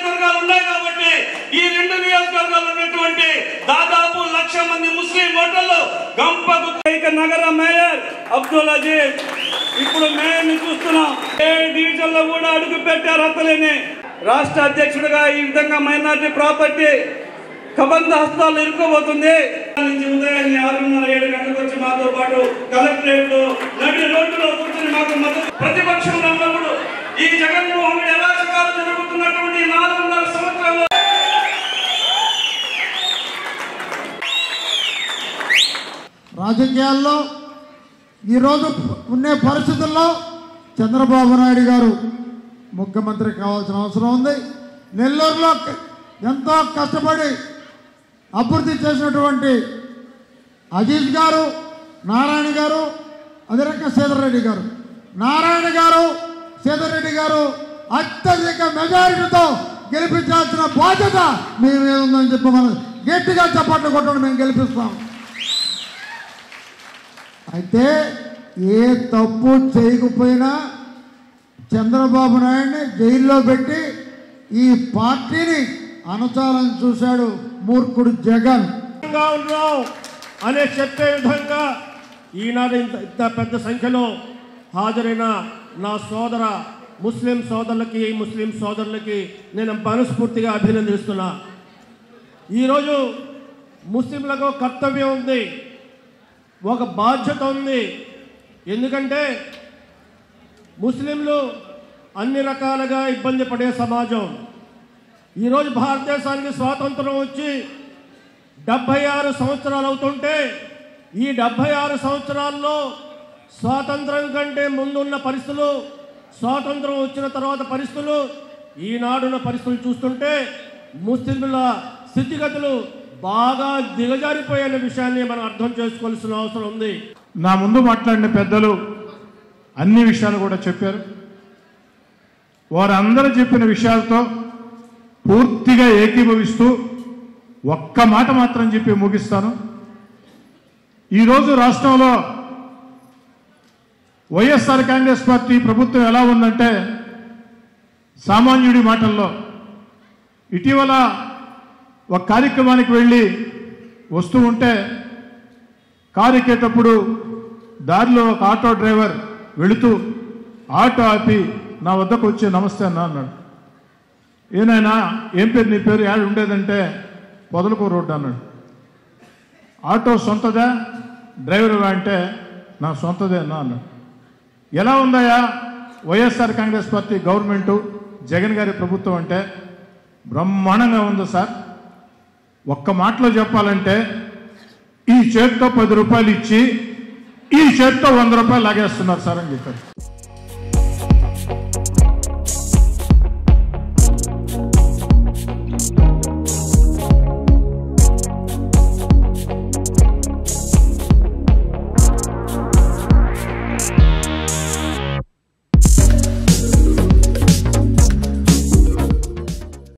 నియోజకవర్గాలు ఉన్నాయి కాబట్టి ఈ 2 నియోజకవర్గాలు ఉన్నటువంటి దాదాపు 1,00,000 మంది ముస్లిం ఓటర్లు గంపగుత్త నగర మేయర్ అబ్దుల్ అజీజ్ ఇప్పుడు మేయర్ని చూస్తున్నాం. ఏ డివిజన్ లో కూడా అడుగు పెట్టారు అతలేని. రాష్ట్ర అధ్యక్షుడిగా ఈ విధంగా మైనారిటీ ప్రాపర్టీ కబంధ హస్తాలు ఇరుక్కోబోతుంది. ఉదయాన్నే 6:30-7 గంటలకు వచ్చి మాతో పాటు కలెక్టరేట్ నడి రోడ్డులో కూర్చొని మాకు మద్దతు. ప్రతిపక్షంలో ఉన్నప్పుడు ఈ జగన్మోహన్ రెడ్డి అరాచకాలు జరుగుతున్నటువంటి 4.5 సంవత్సరాలు రాజకీయాల్లో ఈరోజు ఉండే పరిస్థితుల్లో చంద్రబాబు నాయుడు గారు ముఖ్యమంత్రి కావాల్సిన అవసరం ఉంది. నెల్లూరులో ఎంతో కష్టపడి అభివృద్ధి చేసినటువంటి అజీజ్ గారు, నారాయణ గారు, అదే రకంగా సీతారెడ్డి గారు, నారాయణ గారు, సీతారెడ్డి గారు అత్యధిక మెజారిటీతో గెలిపించాల్సిన బాధ్యత మీ మీద ఉందని చెప్పి మనం గట్టిగా చప్పట్లు కొట్టడం మేము గెలిపిస్తాం. అయితే ఏ తప్పు చేయకపోయినా చంద్రబాబు నాయుడిని జైల్లో పెట్టి ఈ పార్టీని అనచాలని చూశాడు మూర్ఖుడు జగన్. అనే చెప్పే విధంగా ఈనాడు ఇంత పెద్ద సంఖ్యలో హాజరైన నా సోదర ముస్లిం సోదరులకి నేను మనస్ఫూర్తిగా అభినందిస్తున్నా. ఈరోజు ముస్లింలకు కర్తవ్యం ఉంది, ఒక బాధ్యత ఉంది. ఎందుకంటే ముస్లింలు అన్ని రకాలుగా ఇబ్బంది పడే సమాజం. ఈరోజు భారతదేశానికి స్వాతంత్రం వచ్చి 76 సంవత్సరాలు అవుతుంటే ఈ 76 సంవత్సరాల్లో స్వాతంత్రం కంటే ముందున్న పరిస్థితులు, స్వాతంత్రం వచ్చిన తర్వాత పరిస్థితులు, ఈనాడున్న పరిస్థితులు చూస్తుంటే ముస్లింల స్థితిగతులు బాగా దిగజారిపోయిన విషయాన్ని మనం అర్థం చేసుకోవాల్సిన అవసరం ఉంది. నా ముందు మాట్లాడిన పెద్దలు అన్ని విషయాలు కూడా చెప్పారు. వారందరూ చెప్పిన విషయాలతో పూర్తిగా ఏకీభవిస్తూ ఒక్క మాట మాత్రం చెప్పి ముగిస్తాను. ఈరోజు రాష్ట్రంలో వైఎస్ఆర్ కాంగ్రెస్ పార్టీ ప్రభుత్వం ఎలా ఉందంటే, సామాన్యుడి మాటల్లో ఇటీవల ఒక కార్యక్రమానికి వెళ్ళి వస్తూ ఉంటే కారు ఎక్కేటప్పుడు దారిలో ఒక ఆటో డ్రైవర్ వెళుతూ ఆటో ఆపి నా వద్దకు వచ్చి నమస్తే అన్న అన్నాడు. ఏనాయనా ఏం పేరు నీ పేరు యాడ్ ఉండేదంటే పొదలకూరు రోడ్డు అన్నాడు. ఆటో సొంతదా డ్రైవర్గా అంటే నా సొంతదే అన్నా అన్నాడు. ఎలా ఉందయా వైఎస్ఆర్ కాంగ్రెస్ పార్టీ గవర్నమెంటు జగన్ గారి ప్రభుత్వం అంటే బ్రహ్మాండంగా ఉంది సార్. ఒక్క మాటలో చెప్పాలంటే ఈ చేతితో 10 రూపాయలు ఇచ్చి ఈ చేతితో 100 రూపాయలు లాగేస్తున్నారు సార్ అని చెప్పారు.